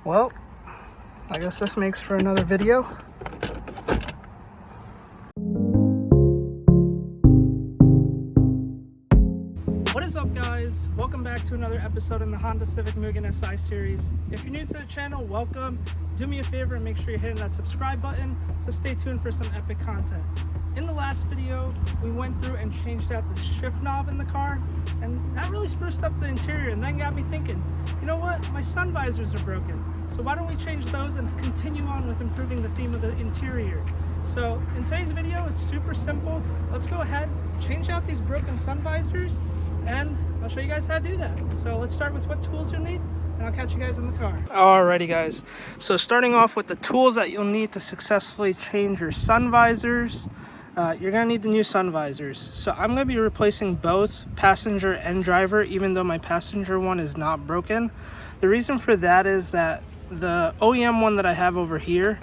Well, I guess this makes for another video. What is up, guys? Welcome back to another episode in the Honda Civic Mugen SI series. If you're new to the channel, welcome. Do me a favor and make sure you're hitting that subscribe button to stay tuned for some epic content. In the last video, we went through and changed out the shift knob in the car, and that really spruced up the interior and then got me thinking, you know what, my sun visors are broken, so why don't we change those and continue on with improving the theme of the interior. So in today's video, it's super simple. Let's go ahead, change out these broken sun visors, and I'll show you guys how to do that. So let's start with what tools you'll need, and I'll catch you guys in the car. Alrighty, guys, so starting off with the tools that you'll need to successfully change your sun visors. You're going to need the new sun visors. So I'm going to be replacing both passenger and driver, even though my passenger one is not broken. The reason for that is that the OEM one that I have over here,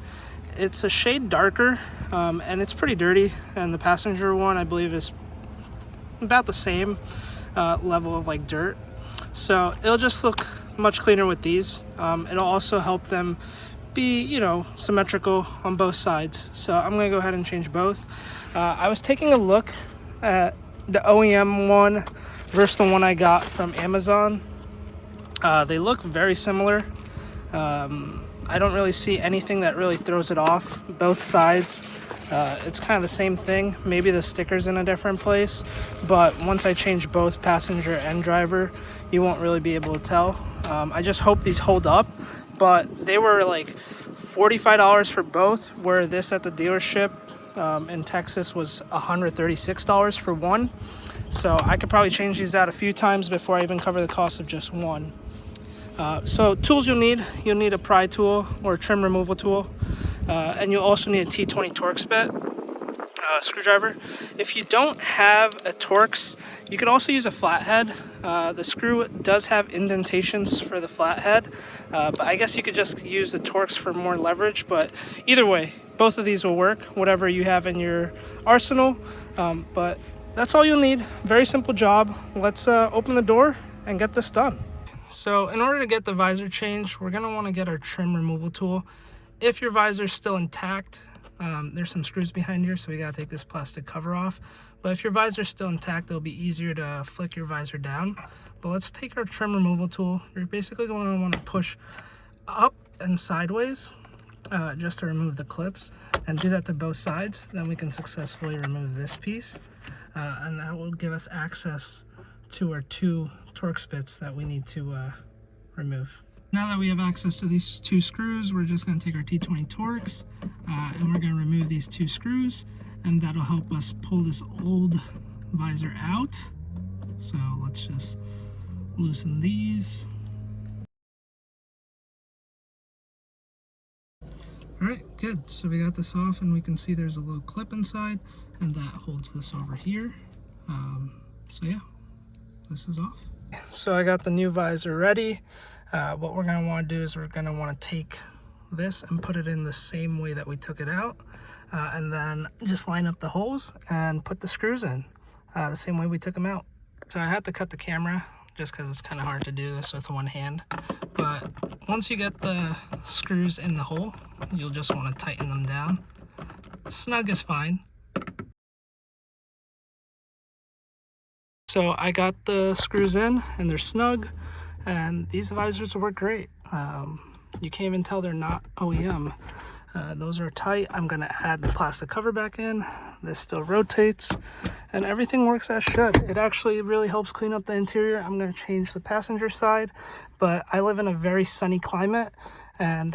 it's a shade darker, and it's pretty dirty. And the passenger one, I believe, is about the same level of like dirt. So it'll just look much cleaner with these. It'll also help them be, you know, symmetrical on both sides. So I'm going to go ahead and change both. I was taking a look at the OEM one versus the one I got from Amazon. They look very similar. I don't really see anything that really throws it off. Both sides, it's kind of the same thing. Maybe the sticker's in a different place, but once I change both passenger and driver, you won't really be able to tell. I just hope these hold up, but they were like $45 for both, where this at the dealership in Texas was $136 for one. So I could probably change these out a few times before I even cover the cost of just one. So tools you'll need a pry tool or a trim removal tool, and you'll also need a T20 Torx bit, screwdriver. If you don't have a Torx, you could also use a flathead. The screw does have indentations for the flathead, but I guess you could just use the Torx for more leverage. But either way, both of these will work, whatever you have in your arsenal. But that's all you'll need. Very simple job. Let's open the door and get this done. So in order to get the visor changed, we're going to want to get our trim removal tool. If your visor is still intact, there's some screws behind here, so we got to take this plastic cover off. But if your visor is still intact, it'll be easier to flick your visor down. But let's take our trim removal tool. You're basically going to want to push up and sideways just to remove the clips, and do that to both sides. Then we can successfully remove this piece, and that will give us access to our two Torx bits that we need to remove. Now that we have access to these two screws, we're just going to take our T20 Torx and we're going to remove these two screws, and that'll help us pull this old visor out. So let's just loosen these. Alright, good. So we got this off, and we can see there's a little clip inside, and that holds this over here. So yeah, this is off. So I got the new visor ready. What we're going to want to do is we're going to want to take this and put it in the same way that we took it out, and then just line up the holes and put the screws in the same way we took them out. So I had to cut the camera just because it's kind of hard to do this with one hand, but once you get the screws in the hole, you'll just want to tighten them down. Snug is fine. So I got the screws in and they're snug, and these visors work great. You can't even tell they're not OEM. Those are tight. I'm going to add the plastic cover back in. This still rotates, and everything works as should. It actually really helps clean up the interior. I'm going to change the passenger side, but I live in a very sunny climate, and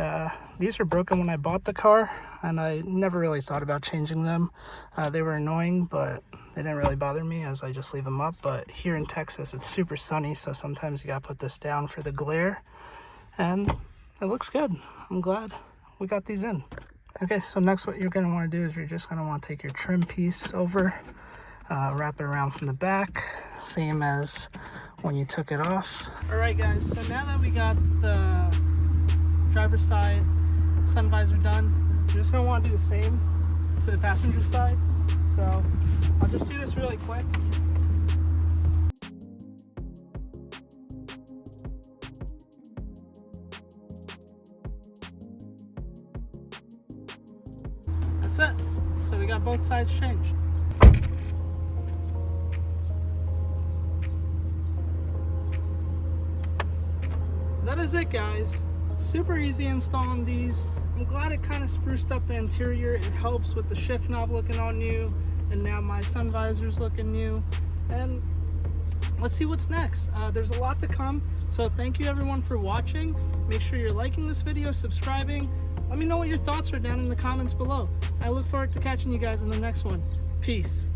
these were broken when I bought the car, and I never really thought about changing them. They were annoying, but they didn't really bother me as I just leave them up. But here in Texas, it's super sunny, so sometimes you got to put this down for the glare, and it looks good. I'm glad we got these in. Okay, so next what you're going to want to do is you're just going to want to take your trim piece over, wrap it around from the back, same as when you took it off. All right, guys, so now that we got the driver's side sun visor done, you're just going to want to do the same to the passenger side. So I'll just do this really quick. that's it. So we got both sides changed. That is it, guys. Super easy installing these. I'm glad it kind of spruced up the interior. It helps with the shift knob looking all new, and now my sun visor's looking new. And let's see what's next. There's a lot to come, so thank you everyone for watching. Make sure you're liking this video, subscribing. Let me know what your thoughts are down in the comments below. I look forward to catching you guys in the next one. Peace.